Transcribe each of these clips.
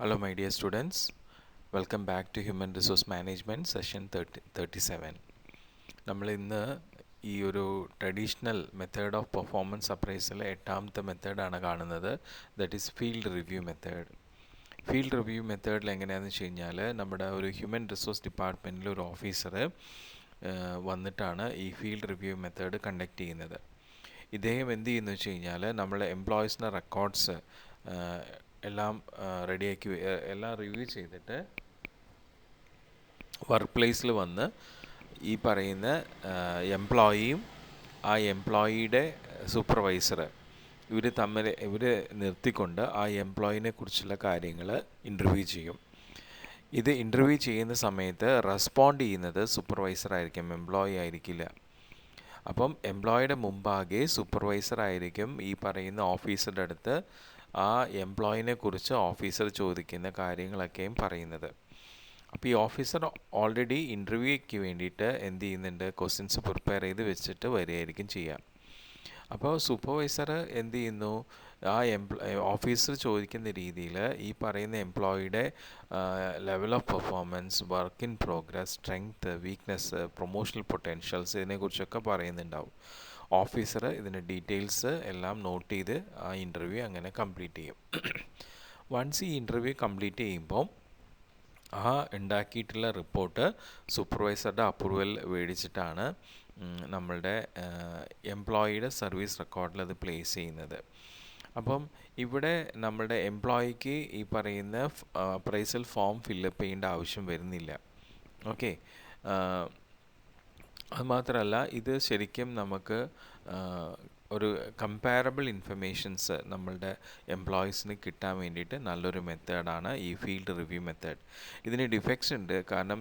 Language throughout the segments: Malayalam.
Hello, my dear students. Welcome back to Human Resource Management Session 37. നമ്മൾ ഇന്ന് ഈ ഒരു traditional method of performance appraisal എട്ടാമത്തെ മെത്തേഡാണ് കാണുന്നത്. That is field review method. Field review മെത്തേഡിൽ എങ്ങനെയാണെന്ന് വെച്ച് കഴിഞ്ഞാൽ നമ്മുടെ ഒരു ഹ്യൂമൻ റിസോഴ്സ് ഡിപ്പാർട്ട്മെൻറ്റിൽ ഒരു ഓഫീസർ വന്നിട്ടാണ് ഈ ഫീൽഡ് റിവ്യൂ മെത്തേഡ് കണ്ടക്ട് ചെയ്യുന്നത്. ഇദ്ദേഹം എന്ത് ചെയ്യുന്നു വെച്ച് കഴിഞ്ഞാൽ നമ്മളെ എംപ്ലോയീസിൻ്റെ റെക്കോർഡ്സ് എല്ലാം റെഡിയാക്കി എല്ലാം റിവ്യൂ ചെയ്തിട്ട് വർക്ക് പ്ലേസിൽ വന്ന് ഈ പറയുന്ന എംപ്ലോയിയും ആ എംപ്ലോയിയുടെ സൂപ്പർവൈസർ ഇവർ നിർത്തിക്കൊണ്ട് ആ എംപ്ലോയിനെ കുറിച്ചുള്ള കാര്യങ്ങൾ ഇൻ്റർവ്യൂ ചെയ്യും. ഇത് ഇൻ്റർവ്യൂ ചെയ്യുന്ന സമയത്ത് റെസ്പോണ്ട് ചെയ്യുന്നത് സൂപ്പർവൈസർ ആയിരിക്കും, എംപ്ലോയി ആയിരിക്കില്ല. അപ്പം എംപ്ലോയിയുടെ മുമ്പാകെ സൂപ്പർവൈസർ ആയിരിക്കും ഈ പറയുന്ന ഓഫീസറുടെ അടുത്ത് ആ എംപ്ലോയിനെ കുറിച്ച് ഓഫീസർ ചോദിക്കുന്ന കാര്യങ്ങളൊക്കെയും പറയുന്നത്. അപ്പോൾ ഈ ഓഫീസർ ഓൾറെഡി ഇൻ്റർവ്യൂയ്ക്ക് വേണ്ടിയിട്ട് എന്ത് ചെയ്യുന്നുണ്ട്, ക്വസ്റ്റ്യൻസ് പ്രിപ്പയർ ചെയ്ത് വെച്ചിട്ട് വരികയായിരിക്കും ചെയ്യുക. അപ്പോൾ സൂപ്പർവൈസർ എന്ത് ചെയ്യുന്നു, ആ ഓഫീസർ ചോദിക്കുന്ന രീതിയിൽ ഈ പറയുന്ന എംപ്ലോയിയുടെ level of performance, work in progress, strength, weakness, promotional potentials ഇതിനെക്കുറിച്ചൊക്കെ പറയുന്നുണ്ടാവും. ഓഫീസർ ഇതിൻ്റെ ഡീറ്റെയിൽസ് എല്ലാം നോട്ട് ചെയ്ത് ആ ഇൻ്റർവ്യൂ അങ്ങനെ കംപ്ലീറ്റ് ചെയ്യും. വൺസ് ഈ ഇൻ്റർവ്യൂ കംപ്ലീറ്റ് ചെയ്യുമ്പോൾ ആ ഉണ്ടാക്കിയിട്ടുള്ള റിപ്പോർട്ട് സൂപ്പർവൈസറുടെ അപ്രൂവൽ മേടിച്ചിട്ടാണ് നമ്മളുടെ എംപ്ലോയിയുടെ സർവീസ് റെക്കോർഡിൽ അത് പ്ലേസ് ചെയ്യുന്നത്. അപ്പം ഇവിടെ നമ്മളുടെ എംപ്ലോയിക്ക് ഈ പറയുന്ന അപ്രൈസൽ ഫോം ഫില്ലപ്പ് ചെയ്യേണ്ട ആവശ്യം വരുന്നില്ല. ഓക്കെ, അതുമാത്രമല്ല ഇത് ശരിക്കും നമുക്ക് ഒരു കമ്പാരബിൾ ഇൻഫർമേഷൻസ് നമ്മളുടെ എംപ്ലോയീസിന് കിട്ടാൻ വേണ്ടിയിട്ട് നല്ലൊരു മെത്തേഡാണ് ഈ ഫീൽഡ് റിവ്യൂ മെത്തേഡ്. ഇതിന് ഡിഫക്ട്സ് ഉണ്ട്. കാരണം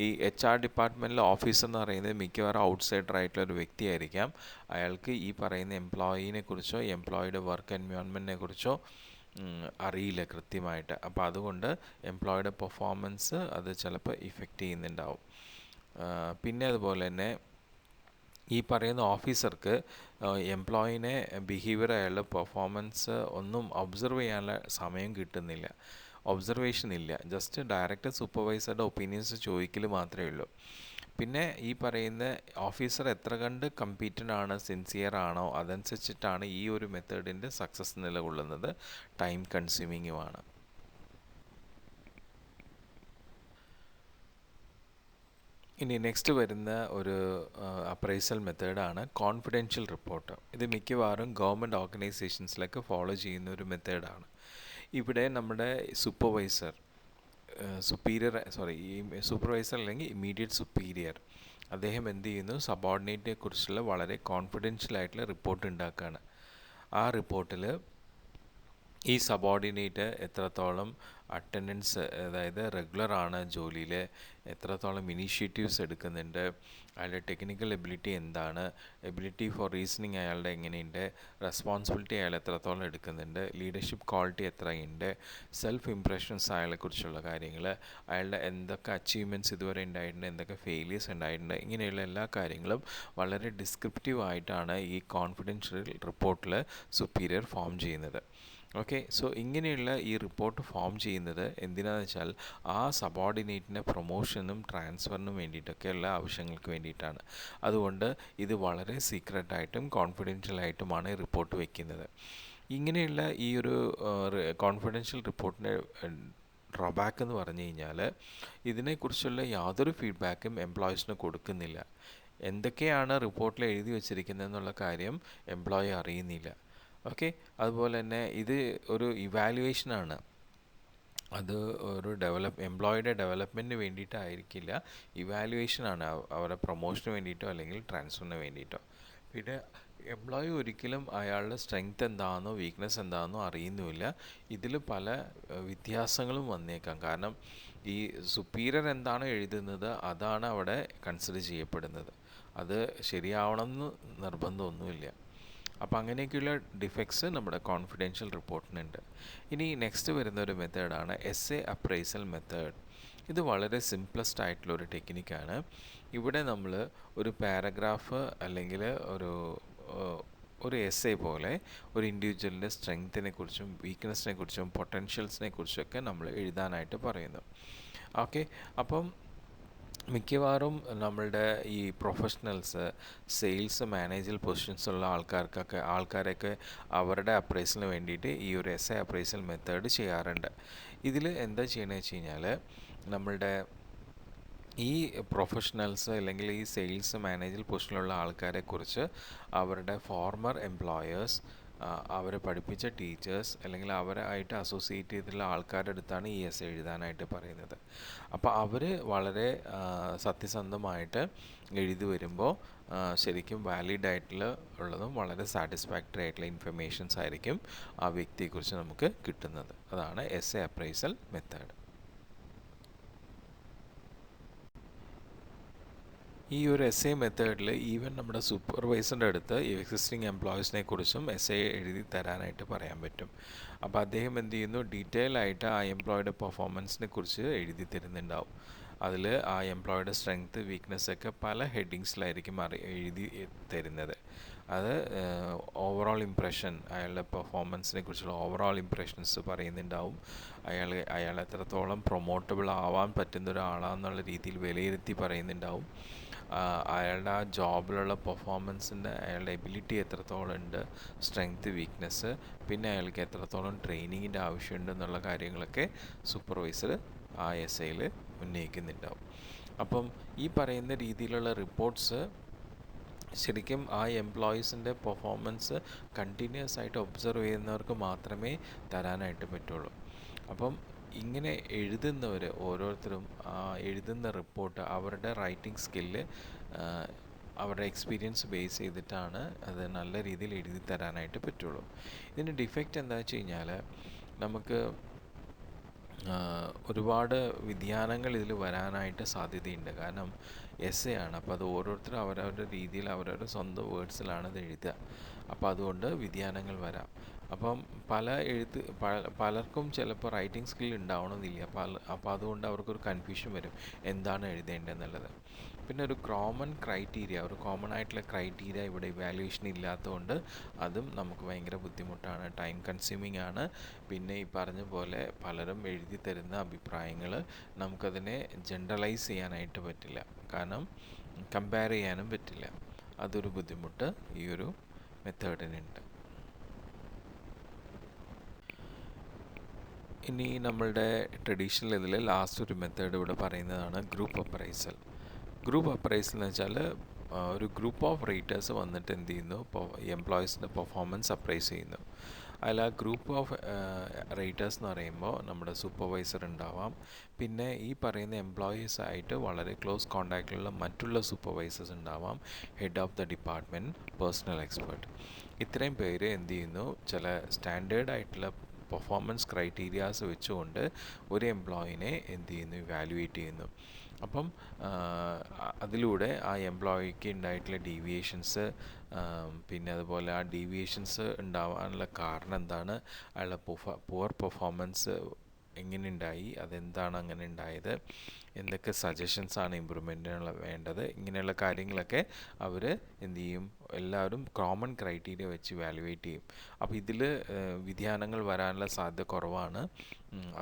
ഈ HR ഡിപ്പാർട്ട്മെൻറ്റിലെ ഓഫീസർ എന്ന് പറയുന്നത് മിക്കവാറും ഔട്ട്സൈഡർ ആയിട്ടുള്ള ഒരു വ്യക്തിയായിരിക്കാം. അയാൾക്ക് ഈ പറയുന്ന എംപ്ലോയീനെ കുറിച്ചോ എംപ്ലോയിയുടെ വർക്ക് എൻവയോൺമെൻറ്റിനെ കുറിച്ചോ അറിയില്ല കൃത്യമായിട്ട്. അപ്പോൾ അതുകൊണ്ട് എംപ്ലോയിയുടെ പെർഫോമൻസ് അത് ചിലപ്പോൾ ഇഫക്റ്റ് ചെയ്യുന്നുണ്ടാവും. പിന്നെ അതുപോലെ തന്നെ ഈ പറയുന്ന ഓഫീസർക്ക് എംപ്ലോയിനെ ബിഹേവിയർ, അയാളുടെ പെർഫോമൻസ് ഒന്നും ഒബ്സർവ് ചെയ്യാനുള്ള സമയം കിട്ടുന്നില്ല, ഒബ്സർവേഷൻ ഇല്ല. ജസ്റ്റ് ഡയറക്റ്റ് സൂപ്പർവൈസറുടെ ഒപ്പീനിയൻസ് ചോദിക്കൽ മാത്രമേ ഉള്ളൂ. പിന്നെ ഈ പറയുന്ന ഓഫീസർ എത്ര കണ്ട് കമ്പീറ്റൻ്റ് ആണ്, സിൻസിയർ ആണോ, അതനുസരിച്ചിട്ടാണ് ഈ ഒരു മെത്തേഡിൻ്റെ സക്സസ് നിലകൊള്ളുന്നത്. ടൈം കൺസ്യൂമിങ്ങുമാണ്. ഇനി നെക്സ്റ്റ് വരുന്ന ഒരു അപ്രൈസൽ മെത്തേഡാണ് കോൺഫിഡൻഷ്യൽ റിപ്പോർട്ട്. ഇത് മിക്കവാറും ഗവൺമെൻറ് ഓർഗനൈസേഷൻസിലൊക്കെ ഫോളോ ചെയ്യുന്ന ഒരു മെത്തേഡാണ്. ഇവിടെ നമ്മുടെ സൂപ്പർവൈസർ അല്ലെങ്കിൽ ഇമ്മീഡിയറ്റ് സുപ്പീരിയർ അദ്ദേഹം എന്ത് ചെയ്യുന്നു, സബോർഡിനേറ്റിനെ കുറിച്ചുള്ള വളരെ കോൺഫിഡൻഷ്യൽ ആയിട്ടുള്ള റിപ്പോർട്ട് ഉണ്ടാക്കുകയാണ്. ആ റിപ്പോർട്ടിൽ ഈ സബോർഡിനേറ്റ് എത്രത്തോളം അറ്റൻഡൻസ്, അതായത് റെഗുലറാണ് ജോലിയിൽ, എത്രത്തോളം ഇനീഷ്യേറ്റീവ്സ് എടുക്കുന്നുണ്ട്, അയാളുടെ ടെക്നിക്കൽ എബിലിറ്റി എന്താണ്, എബിലിറ്റി ഫോർ റീസണിങ് അയാളുടെ എങ്ങനെയുണ്ട്, റെസ്പോൺസിബിലിറ്റി അയാൾ എത്രത്തോളം എടുക്കുന്നുണ്ട്, ലീഡർഷിപ്പ് ക്വാളിറ്റി എത്രയുണ്ട്, സെൽഫ് ഇംപ്രഷൻസ് അയാളെക്കുറിച്ചുള്ള കാര്യങ്ങൾ, അയാളുടെ എന്തൊക്കെ അച്ചീവ്മെൻറ്റ്സ് ഇതുവരെ ഉണ്ടായിട്ടുണ്ട്, എന്തൊക്കെ ഫെയിലിയേഴ്സ് ഉണ്ടായിട്ടുണ്ട്, ഇങ്ങനെയുള്ള എല്ലാ കാര്യങ്ങളും വളരെ ഡിസ്ക്രിപ്റ്റീവ് ആയിട്ടാണ് ഈ കോൺഫിഡൻഷ്യൽ റിപ്പോർട്ടിൽ സുപ്പീരിയർ ഫോം ചെയ്യുന്നത്. ഓക്കെ, സോ ഇങ്ങനെയുള്ള ഈ റിപ്പോർട്ട് ഫോം ചെയ്യുന്നത് എന്തിനാണെന്ന് വെച്ചാൽ ആ സബോർഡിനേറ്റിൻ്റെ പ്രൊമോഷനും ട്രാൻസ്ഫറിനും വേണ്ടിയിട്ടൊക്കെയുള്ള ആവശ്യങ്ങൾക്ക് വേണ്ടിയിട്ടാണ്. അതുകൊണ്ട് ഇത് വളരെ സീക്രട്ടായിട്ടും കോൺഫിഡൻഷ്യലായിട്ടുമാണ് ഈ റിപ്പോർട്ട് വയ്ക്കുന്നത്. ഇങ്ങനെയുള്ള ഈ ഒരു കോൺഫിഡൻഷ്യൽ റിപ്പോർട്ടിൻ്റെ ഡ്രോബാക്ക് എന്ന് പറഞ്ഞു കഴിഞ്ഞാൽ ഇതിനെക്കുറിച്ചുള്ള യാതൊരു ഫീഡ്ബാക്കും എംപ്ലോയീസിന് കൊടുക്കുന്നില്ല. എന്തൊക്കെയാണ് റിപ്പോർട്ടിൽ എഴുതി വച്ചിരിക്കുന്നതെന്നുള്ള കാര്യം എംപ്ലോയി അറിയുന്നില്ല. ഓക്കെ, അതുപോലെ തന്നെ ഇത് ഒരു ഇവാലുവേഷനാണ്. അത് ഒരു എംപ്ലോയിയുടെ ഡെവലപ്മെൻറ്റിന് വേണ്ടിയിട്ടായിരിക്കില്ല, ഇവാലുവേഷനാണ്, അവരുടെ പ്രൊമോഷന് വേണ്ടിയിട്ടോ അല്ലെങ്കിൽ ട്രാൻസ്ഫറിന് വേണ്ടിയിട്ടോ. പിന്നെ എംപ്ലോയി ഒരിക്കലും അയാളുടെ സ്ട്രെങ്ത് എന്താണെന്നോ വീക്ക്നെസ് എന്താണെന്നോ അറിയുന്നുമില്ല. ഇതിൽ പല വ്യത്യാസങ്ങളും വന്നേക്കാം. കാരണം ഈ സുപ്പീരിയർ എന്താണ് എഴുതുന്നത് അതാണ് അവിടെ കൺസിഡർ ചെയ്യപ്പെടുന്നത്. അത് ശരിയാവണമെന്ന് നിർബന്ധമൊന്നുമില്ല. അപ്പോൾ അങ്ങനെയൊക്കെയുള്ള ഡിഫക്ട്സ് നമ്മുടെ കോൺഫിഡൻഷ്യൽ റിപ്പോർട്ടിനുണ്ട്. ഇനി നെക്സ്റ്റ് വരുന്ന ഒരു മെത്തേഡാണ് എസ്എ അപ്രൈസൽ മെത്തേഡ്. ഇത് വളരെ സിംപ്ലസ്റ്റ് ആയിട്ടുള്ളൊരു ടെക്നിക്കാണ്. ഇവിടെ നമ്മൾ ഒരു പാരഗ്രാഫ് അല്ലെങ്കിൽ ഒരു ഒരു എസ്സേ പോലെ ഒരു ഇൻഡിവിജ്വലിൻ്റെ സ്ട്രെങ്ത്തിനെ കുറിച്ചും വീക്ക്നെസ്സിനെ കുറിച്ചും പൊട്ടൻഷ്യൽസിനെ കുറിച്ചൊക്കെ നമ്മൾ എഴുതാനായിട്ട് പറയുന്നു. ഓക്കെ, അപ്പം മിക്കവാറും നമ്മളുടെ ഈ പ്രൊഫഷണൽസ്, സെയിൽസ്, മാനേജൽ പൊസിഷൻസ് ഉള്ള ആൾക്കാരൊക്കെ അവരുടെ അപ്രൈസലിന് വേണ്ടിയിട്ട് ഈ ഒരു എസ്സേ അപ്രൈസൽ മെത്തേഡ് ചെയ്യാറുണ്ട്. ഇതിൽ എന്താ ചെയ്യണമെന്ന് വെച്ച് കഴിഞ്ഞാൽ, നമ്മളുടെ ഈ പ്രൊഫഷണൽസ് അല്ലെങ്കിൽ ഈ സെയിൽസ് മാനേജൽ പൊസിഷനിലുള്ള ആൾക്കാരെക്കുറിച്ച് അവരുടെ ഫോർമർ എംപ്ലോയേഴ്സ്, അവരെ പഠിപ്പിച്ച ടീച്ചേഴ്സ് അല്ലെങ്കിൽ അവരായിട്ട് അസോസിയേറ്റ് ചെയ്തിട്ടുള്ള ആൾക്കാരുടെ അടുത്താണ് ഈ എസ് എഴുതാനായിട്ട് പറയുന്നത്. അപ്പോൾ അവർ വളരെ സത്യസന്ധമായിട്ട് എഴുതി വരുമ്പോൾ ശരിക്കും വാലിഡ് ആയിട്ടുള്ള ഉള്ളതും വളരെ സാറ്റിസ്ഫാക്ടറി ആയിട്ടുള്ള ഇൻഫർമേഷൻസ് ആയിരിക്കും ആ വ്യക്തിയെക്കുറിച്ച് നമുക്ക് കിട്ടുന്നത്. അതാണ് എസ് എ അപ്രൈസൽ മെത്തേഡ്. ഈ ഒരു എസ് എ മെത്തേഡിൽ ഈവൻ നമ്മുടെ സൂപ്പർവൈസറിൻ്റെ അടുത്ത് എക്സിസ്റ്റിംഗ് എംപ്ലോയീസിനെ കുറിച്ചും എസ് എ എഴുതി തരാനായിട്ട് പറയാൻ പറ്റും. അപ്പോൾ അദ്ദേഹം എന്ത് ചെയ്യുന്നു, ഡീറ്റെയിൽ ആയിട്ട് ആ എംപ്ലോയിയുടെ പെർഫോമൻസിനെ കുറിച്ച് എഴുതി തരുന്നുണ്ടാവും. അതിൽ ആ എംപ്ലോയിയുടെ സ്ട്രെങ്ത്ത്, വീക്ക്നെസ് ഒക്കെ പല ഹെഡിങ്സിലായിരിക്കും എഴുതി തരുന്നത്. അത് ഓവറോൾ ഇംപ്രഷൻ, അയാളുടെ പെർഫോമൻസിനെ കുറിച്ചുള്ള ഓവറോൾ ഇംപ്രഷൻസ് പറയുന്നുണ്ടാവും. അയാൾ എത്രത്തോളം പ്രൊമോട്ടബിൾ ആവാൻ പറ്റുന്ന ഒരാളാണെന്നുള്ള രീതിയിൽ വിലയിരുത്തി പറയുന്നുണ്ടാവും. അയാളുടെ ആ ജോബിലുള്ള പെർഫോമൻസിൻ്റെ അയാളുടെ എബിലിറ്റി എത്രത്തോളം ഉണ്ട്, സ്ട്രെങ്ത്ത്, വീക്ക്നെസ്, പിന്നെ അയാൾക്ക് എത്രത്തോളം ട്രെയിനിങ്ങിൻ്റെ ആവശ്യമുണ്ട് എന്നുള്ള കാര്യങ്ങളൊക്കെ സൂപ്പർവൈസർ ആ എസ് ഐയിൽ ഉന്നയിക്കുന്നുണ്ടാവും. അപ്പം ഈ പറയുന്ന രീതിയിലുള്ള റിപ്പോർട്ട്സ് ശരിക്കും ആ എംപ്ലോയീസിൻ്റെ പെർഫോമൻസ് കണ്ടിന്യൂസ് ആയിട്ട് ഒബ്സർവ് ചെയ്യുന്നവർക്ക് മാത്രമേ തരാനായിട്ട് പറ്റുള്ളൂ. അപ്പം ഇങ്ങനെ എഴുതുന്നവർ ഓരോരുത്തരും എഴുതുന്ന റിപ്പോർട്ട് അവരുടെ റൈറ്റിംഗ് സ്കില്ല്, അവരുടെ എക്സ്പീരിയൻസ് ബേസ് ചെയ്തിട്ടാണ് അത് നല്ല രീതിയിൽ എഴുതി തരാനായിട്ട് പറ്റുള്ളൂ. ഇതിൻ്റെ ഡിഫക്റ്റ് എന്താ വെച്ച് കഴിഞ്ഞാൽ, നമുക്ക് ഒരുപാട് വ്യതിയാനങ്ങൾ ഇതിൽ വരാനായിട്ട് സാധ്യതയുണ്ട്. കാരണം എസ് എ ആണ്, അപ്പോൾ അത് ഓരോരുത്തരും അവരവരുടെ രീതിയിൽ അവരവരുടെ സ്വന്തം വേർഡ്സിലാണ് ഇത് എഴുതുക. അപ്പോൾ അതുകൊണ്ട് വ്യതിയാനങ്ങൾ വരാം. അപ്പം പലർക്കും ചിലപ്പോൾ റൈറ്റിംഗ് സ്കിൽ ഉണ്ടാവണമെന്നില്ല. അപ്പോൾ അതുകൊണ്ട് അവർക്കൊരു കൺഫ്യൂഷൻ വരും എന്താണ് എഴുതേണ്ടതെന്നുള്ളത്. പിന്നെ ഒരു കോമൺ ആയിട്ടുള്ള ക്രൈറ്റീരിയ ഇവിടെ ഇവാലുവേഷൻ ഇല്ലാത്തതുകൊണ്ട് അതും നമുക്ക് ഭയങ്കര ബുദ്ധിമുട്ടാണ്, ടൈം കൺസ്യൂമിംഗ് ആണ്. പിന്നെ ഈ പറഞ്ഞ പോലെ പലരും എഴുതി തരുന്ന അഭിപ്രായങ്ങൾ നമുക്കതിനെ ജനറലൈസ് ചെയ്യാനായിട്ട് പറ്റില്ല, കാരണം കമ്പയർ ചെയ്യാനും പറ്റില്ല. അതൊരു ബുദ്ധിമുട്ട് ഈ ഒരു മെത്തേഡിനുണ്ട്. ഇനി നമ്മളുടെ ട്രഡീഷണൽ ഇതിൽ ലാസ്റ്റ് ഒരു മെത്തേഡ് ഇവിടെ പറയുന്നതാണ് ഗ്രൂപ്പ് അപ്രൈസൽ. ഗ്രൂപ്പ് അപ്രൈസൽ എന്ന് വെച്ചാൽ ഒരു ഗ്രൂപ്പ് ഓഫ് റേറ്റേഴ്സ് വന്നിട്ട് എന്ത് ചെയ്യുന്നു, എംപ്ലോയീസിൻ്റെ പെർഫോമൻസ് അപ്രൈസ് ചെയ്യുന്നു. അതിൽ ആ ഗ്രൂപ്പ് ഓഫ് റേറ്റേഴ്സ് എന്ന് പറയുമ്പോൾ നമ്മുടെ സൂപ്പർവൈസർ ഉണ്ടാവാം, പിന്നെ ഈ പറയുന്ന എംപ്ലോയീസായിട്ട് വളരെ ക്ലോസ് കോണ്ടാക്റ്റിലുള്ള മറ്റുള്ള സൂപ്പർവൈസേഴ്സ് ഉണ്ടാവാം, head of the department, personal expert. ഇത്രയും പേര് എന്ത് ചെയ്യുന്നു, ചില സ്റ്റാൻഡേർഡ് ആയിട്ടുള്ള പെർഫോമൻസ് ക്രൈറ്റീരിയാസ് വെച്ചുകൊണ്ട് ഒരു എംപ്ലോയിനെ എന്ത് ചെയ്യുന്നു, ഇവാലുവേറ്റ് ചെയ്യുന്നു. അപ്പം അതിലൂടെ ആ എംപ്ലോയിക്ക് ഉണ്ടായിട്ടുള്ള ഡീവിയേഷൻസ്, പിന്നെ അതുപോലെ ആ ഡീവിയേഷൻസ് ഉണ്ടാവാനുള്ള കാരണം എന്താണ്, അയാളുടെ പുവർ പെർഫോമൻസ് എങ്ങനെ ഉണ്ടായി, അതെന്താണ് അങ്ങനെ ഉണ്ടായത്, എന്തൊക്കെ സജഷൻസാണ് ഇമ്പ്രൂവ്മെൻറ്റിനുള്ള വേണ്ടത്, ഇങ്ങനെയുള്ള കാര്യങ്ങളൊക്കെ അവർ എന്ത് ചെയ്യും, എല്ലാവരും കോമൺ ക്രൈറ്റീരിയ വെച്ച് വാലുവേറ്റ് ചെയ്യും. അപ്പോൾ ഇതിൽ വ്യതിയാനങ്ങൾ വരാനുള്ള സാധ്യത കുറവാണ്.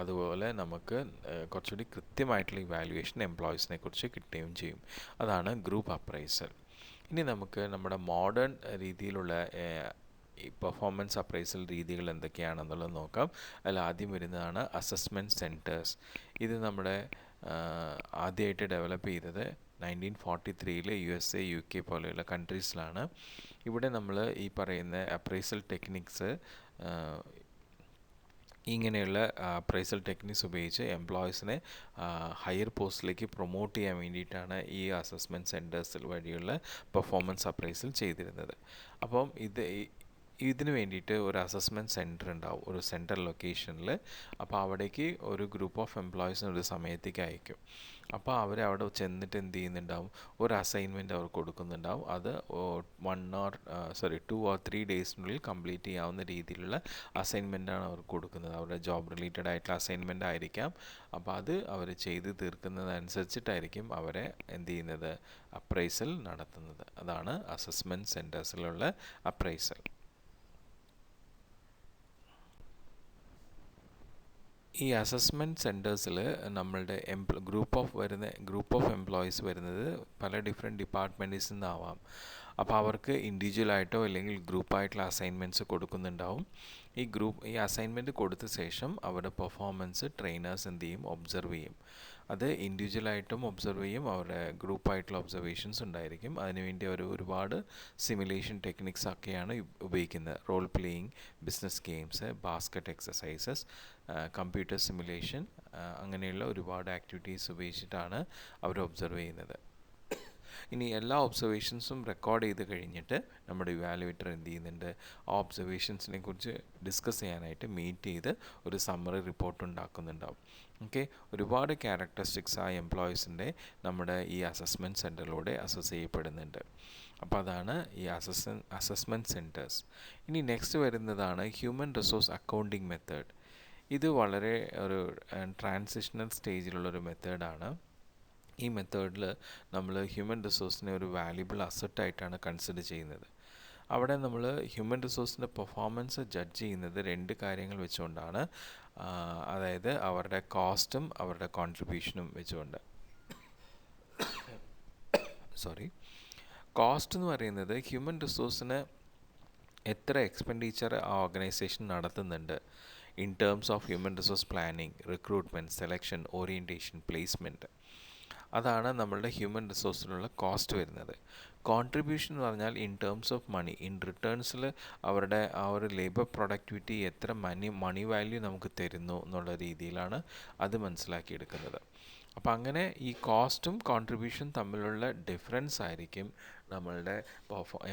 അതുപോലെ നമുക്ക് കുറച്ചുകൂടി കൃത്യമായിട്ടുള്ള ഇവാലുവേഷൻ എംപ്ലോയീസിനെ കുറിച്ച് കിട്ടുകയും ചെയ്യും. അതാണ് ഗ്രൂപ്പ് അപ്രൈസൽ. ഇനി നമുക്ക് നമ്മുടെ മോഡേൺ രീതിയിലുള്ള ഈ പെർഫോമൻസ് അപ്രൈസൽ രീതികൾ എന്തൊക്കെയാണെന്നുള്ളത് നോക്കാം. അതിൽ ആദ്യം വരുന്നതാണ് അസസ്മെൻറ്റ് സെൻറ്റേഴ്സ്. ഇത് നമ്മുടെ ആദ്യമായിട്ട് ഡെവലപ്പ് ചെയ്തത് 1943 USA, UK പോലെയുള്ള കൺട്രീസിലാണ്. ഇവിടെ നമ്മൾ ഈ പറയുന്ന അപ്രൈസൽ ടെക്നിക്സ്, ഇങ്ങനെയുള്ള അപ്രൈസൽ ടെക്നിക്സ് ഉപയോഗിച്ച് എംപ്ലോയീസിനെ ഹയർ പോസ്റ്റിലേക്ക് പ്രൊമോട്ട് ചെയ്യാൻ വേണ്ടിയിട്ടാണ് ഈ അസസ്മെൻറ്റ് സെൻറ്റേഴ്സിൽ വഴിയുള്ള പെർഫോമൻസ് അപ്രൈസൽ ചെയ്തിരുന്നത്. അപ്പം ഇതിന് വേണ്ടിയിട്ട് ഒരു അസസ്മെൻറ്റ് സെൻറ്റർ ഉണ്ടാവും, ഒരു സെൻട്രൽ ലൊക്കേഷനിൽ. അപ്പോൾ അവിടേക്ക് ഒരു ഗ്രൂപ്പ് ഓഫ് എംപ്ലോയീസിന് ഒരു സമയത്തേക്ക് അയക്കും. അപ്പോൾ അവർ അവിടെ ചെന്നിട്ട് എന്ത് ചെയ്യുന്നുണ്ടാവും, ഒരു അസൈൻമെൻറ്റ് അവർ കൊടുക്കുന്നുണ്ടാവും. അത് 2 or 3 ഡേയ്സിനുള്ളിൽ കംപ്ലീറ്റ് ചെയ്യാവുന്ന രീതിയിലുള്ള അസൈൻമെൻറ്റാണ് അവർ കൊടുക്കുന്നത്. അവരുടെ ജോബ് റിലേറ്റഡ് ആയിട്ടുള്ള അസൈൻമെൻ്റ് ആയിരിക്കാം. അപ്പോൾ അത് അവർ ചെയ്ത് തീർക്കുന്നതനുസരിച്ചിട്ടായിരിക്കും അവരെ എന്ത് ചെയ്യുന്നത്, അപ്രൈസൽ നടത്തുന്നത്. അതാണ് അസസ്മെൻറ്റ് സെൻറ്റേഴ്സിലുള്ള അപ്രൈസൽ. ഈ അസസ്മെൻറ്റ് സെൻറ്റേഴ്സിൽ നമ്മളുടെ ഗ്രൂപ്പ് ഓഫ് എംപ്ലോയീസ് വരുന്നത് പല ഡിഫറെൻറ്റ് ഡിപ്പാർട്ട്മെൻറ്റ്സിൽ നിന്നാവാം. അപ്പോൾ അവർക്ക് ഇൻഡിവിജ്വലായിട്ടോ അല്ലെങ്കിൽ ഗ്രൂപ്പായിട്ടുള്ള അസൈൻമെൻറ്റ്സ് കൊടുക്കുന്നുണ്ടാവും. ഈ അസൈൻമെൻറ്റ് കൊടുത്ത ശേഷം അവരുടെ പെർഫോമൻസ് ട്രെയിനേഴ്സ് എന്ത് ചെയ്യും, ഒബ്സർവ് ചെയ്യും. അത് ഇൻഡിവിജ്വലായിട്ടും ഒബ്സർവ് ചെയ്യും, അവരുടെ ഗ്രൂപ്പായിട്ടുള്ള ഒബ്സർവേഷൻസ് ഉണ്ടായിരിക്കും. അതിനുവേണ്ടി അവർ ഒരുപാട് സിമുലേഷൻ ടെക്നിക്സ് ഒക്കെയാണ് ഉപയോഗിക്കുന്നത്. Role playing, business games, basket exercises, computer simulation, അങ്ങനെയുള്ള ഒരുപാട് ആക്ടിവിറ്റീസ് ഉപയോഗിച്ചിട്ടാണ് അവർ ഒബ്സർവ് ചെയ്യുന്നത്. ഇനി എല്ലാ ഒബ്സർവേഷൻസും റെക്കോർഡ് ചെയ്ത് കഴിഞ്ഞിട്ട് നമ്മുടെ ഇവാലുവേറ്റർ എന്ത് ചെയ്യുന്നുണ്ട്, ആ ഒബ്സർവേഷൻസിനെ കുറിച്ച് ഡിസ്കസ് ചെയ്യാനായിട്ട് മീറ്റ് ചെയ്ത് ഒരു സമ്മറി റിപ്പോർട്ട് ഉണ്ടാക്കുന്നുണ്ടാവും. ഓക്കെ, ഒരുപാട് ക്യാരക്ടറിസ്റ്റിക്സ് ആ എംപ്ലോയീസിൻ്റെ നമ്മുടെ ഈ അസസ്മെൻറ്റ് സെൻറ്ററിലൂടെ അസസ് ചെയ്യപ്പെടുന്നുണ്ട്. അപ്പോൾ അതാണ് ഈ അസസ്മെൻറ്റ് സെൻറ്റേഴ്സ്. ഇനി നെക്സ്റ്റ് വരുന്നതാണ് ഹ്യൂമൻ റിസോഴ്സ് അക്കൗണ്ടിങ് മെത്തേഡ്. ഇത് വളരെ ഒരു ട്രാൻസിഷണൽ സ്റ്റേജിലുള്ളൊരു മെത്തേഡാണ്. ഈ മെത്തേഡിൽ നമ്മൾ ഹ്യൂമൻ റിസോഴ്സിനെ ഒരു വാല്യുബിൾ അസറ്റായിട്ടാണ് കൺസിഡർ ചെയ്യുന്നത്. അവിടെ നമ്മൾ ഹ്യൂമൻ റിസോഴ്സിൻ്റെ പെർഫോമൻസ് ജഡ്ജ് ചെയ്യുന്നത് 2 കാര്യങ്ങൾ വെച്ചുകൊണ്ടാണ്. അതായത് അവരുടെ കോസ്റ്റും അവരുടെ കോൺട്രിബ്യൂഷനും വെച്ചുകൊണ്ട്. കോസ്റ്റ് എന്ന് പറയുന്നത് ഹ്യൂമൻ റിസോഴ്സിന് എത്ര എക്സ്പെൻഡിച്ചർ ആ ഓർഗനൈസേഷൻ നടത്തുന്നുണ്ട് in terms of human resource planning, recruitment, selection, orientation, placement. അതാണ് നമ്മളുടെ ഹ്യൂമൻ റിസോഴ്സിനുള്ള കോസ്റ്റ് വരുന്നത്. കോൺട്രിബ്യൂഷൻ എന്ന് പറഞ്ഞാൽ in terms of money, in റിട്ടേൺസിൽ അവരുടെ ആ ഒരു ലേബർ പ്രൊഡക്ടിവിറ്റി എത്ര മണി വാല്യൂ നമുക്ക് തരുന്നു എന്നുള്ള രീതിയിലാണ് അത് മനസ്സിലാക്കിയെടുക്കുന്നത്. അപ്പം അങ്ങനെ ഈ കോസ്റ്റും കോൺട്രിബ്യൂഷൻ തമ്മിലുള്ള ഡിഫറൻസ് ആയിരിക്കും നമ്മളുടെ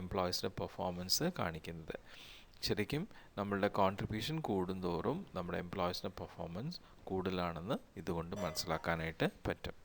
എംപ്ലോയീസിൻ്റെ പെർഫോമൻസ് കാണിക്കുന്നത്. ശരിക്കും നമ്മളുടെ കോൺട്രിബ്യൂഷൻ കൂടുന്തോറും നമ്മുടെ എംപ്ലോയീസിൻ്റെ പെർഫോമൻസ് കൂടുതലാണെന്ന് ഇതുകൊണ്ട് മനസ്സിലാക്കാനായിട്ട് പറ്റും.